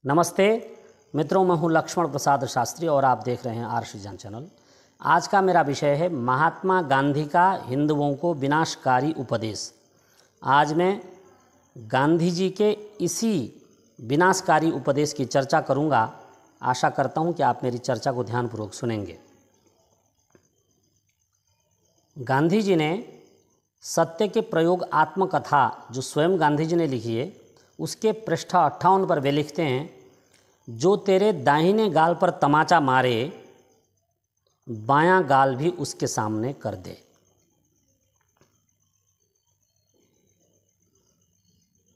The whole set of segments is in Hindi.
नमस्ते मित्रों, मैं हूं लक्ष्मण प्रसाद शास्त्री और आप देख रहे हैं आर सृजन चैनल। आज का मेरा विषय है महात्मा गांधी का हिंदुओं को विनाशकारी उपदेश। आज मैं गांधी जी के इसी विनाशकारी उपदेश की चर्चा करूंगा। आशा करता हूं कि आप मेरी चर्चा को ध्यानपूर्वक सुनेंगे। गांधी जी ने सत्य के प्रयोग आत्मकथा जो स्वयं गांधी जी ने लिखी है, उसके पृष्ठ 58 पर वे लिखते हैं, जो तेरे दाहिने गाल पर तमाचा मारे, बायां गाल भी उसके सामने कर दे।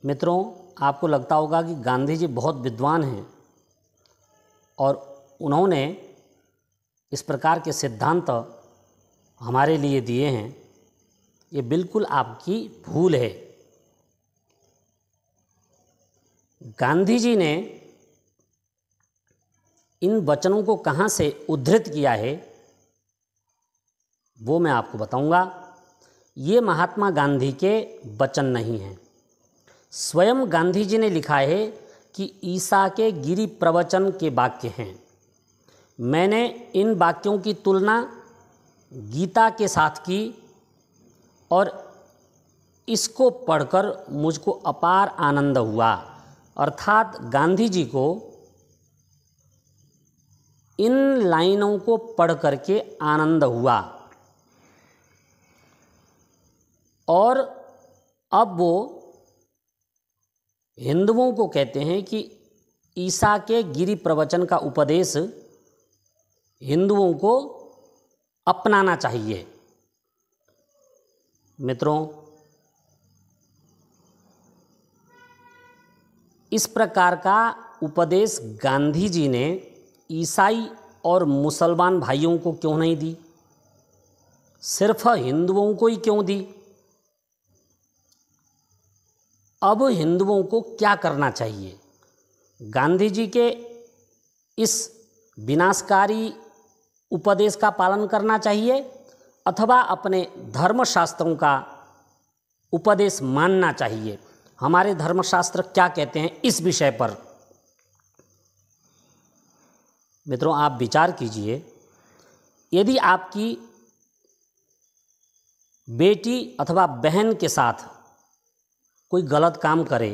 मित्रों, आपको लगता होगा कि गांधी जी बहुत विद्वान हैं और उन्होंने इस प्रकार के सिद्धांत हमारे लिए दिए हैं। ये बिल्कुल आपकी भूल है। गांधी जी ने इन वचनों को कहाँ से उद्धृत किया है वो मैं आपको बताऊंगा। ये महात्मा गांधी के वचन नहीं हैं। स्वयं गांधी जी ने लिखा है कि ईसा के गिरि प्रवचन के वाक्य हैं। मैंने इन वाक्यों की तुलना गीता के साथ की और इसको पढ़कर मुझको अपार आनंद हुआ। अर्थात गांधी जी को इन लाइनों को पढ़ करके आनंद हुआ और अब वो हिंदुओं को कहते हैं कि ईसा के गिरि प्रवचन का उपदेश हिंदुओं को अपनाना चाहिए। मित्रों, इस प्रकार का उपदेश गांधी जी ने ईसाई और मुसलमान भाइयों को क्यों नहीं दी, सिर्फ हिंदुओं को ही क्यों दी? अब हिंदुओं को क्या करना चाहिए? गांधी जी के इस विनाशकारी उपदेश का पालन करना चाहिए अथवा अपने धर्मशास्त्रों का उपदेश मानना चाहिए? हमारे धर्मशास्त्र क्या कहते हैं इस विषय पर? मित्रों, आप विचार कीजिए। यदि आपकी बेटी अथवा बहन के साथ कोई गलत काम करे,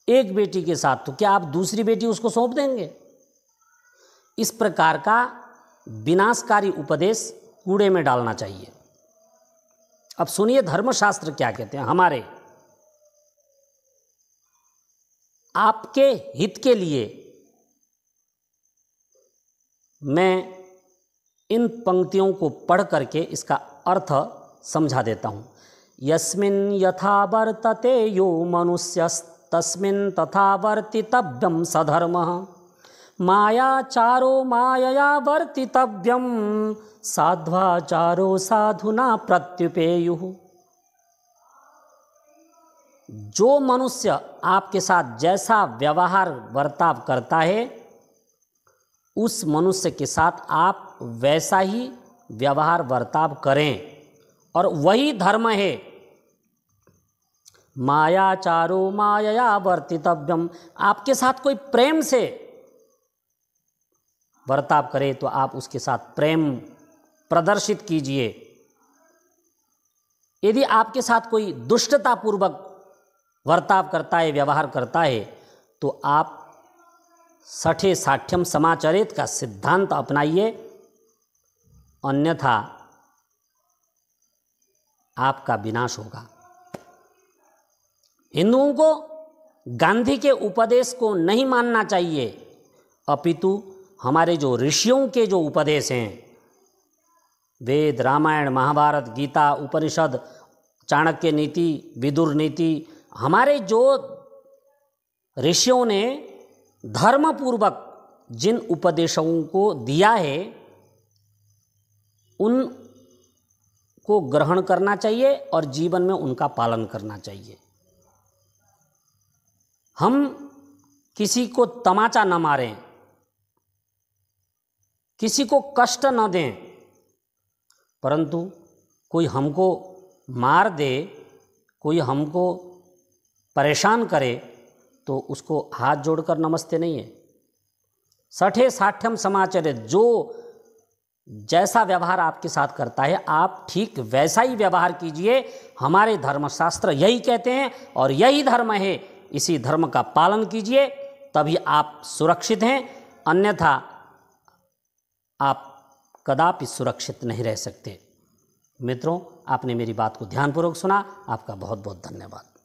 एक बेटी के साथ, तो क्या आप दूसरी बेटी उसको सौंप देंगे? इस प्रकार का विनाशकारी उपदेश कूड़े में डालना चाहिए। अब सुनिए धर्मशास्त्र क्या कहते हैं। हमारे आपके हित के लिए मैं इन पंक्तियों को पढ़ करके इसका अर्थ समझा देता हूँ। यस्मिन् यथा वर्तते यो मनुष्यस्तस्मिन् तथा वर्तितव्यं सधर्मः, मायाचारो मायया वर्तितव्यं, साध्वाचारो साधुना प्रत्युपेयुः। जो मनुष्य आपके साथ जैसा व्यवहार बर्ताव करता है, उस मनुष्य के साथ आप वैसा ही व्यवहार बर्ताव करें, और वही धर्म है। मायाचारो मायया वर्तितव्यम। आपके साथ कोई प्रेम से बर्ताव करे तो आप उसके साथ प्रेम प्रदर्शित कीजिए। यदि आपके साथ कोई दुष्टतापूर्वक बर्ताव करता है, व्यवहार करता है, तो आप सठे साठ्यम समाचरेत का सिद्धांत अपनाइए, अन्यथा आपका विनाश होगा। हिंदुओं को गांधी के उपदेश को नहीं मानना चाहिए, अपितु हमारे जो ऋषियों के जो उपदेश हैं, वेद, रामायण, महाभारत, गीता, उपनिषद, चाणक्य नीति, विदुर नीति, हमारे जो ऋषियों ने धर्मपूर्वक जिन उपदेशों को दिया है, उनको ग्रहण करना चाहिए और जीवन में उनका पालन करना चाहिए। हम किसी को तमाचा न मारें, किसी को कष्ट न दें, परंतु कोई हमको मार दे, कोई हमको परेशान करे, तो उसको हाथ जोड़कर नमस्ते नहीं है। सठे साठ्यम समाचर्य, जो जैसा व्यवहार आपके साथ करता है आप ठीक वैसा ही व्यवहार कीजिए। हमारे धर्मशास्त्र यही कहते हैं और यही धर्म है, इसी धर्म का पालन कीजिए, तभी आप सुरक्षित हैं, अन्यथा आप कदापि सुरक्षित नहीं रह सकते। मित्रों, आपने मेरी बात को ध्यानपूर्वक सुना, आपका बहुत बहुत धन्यवाद।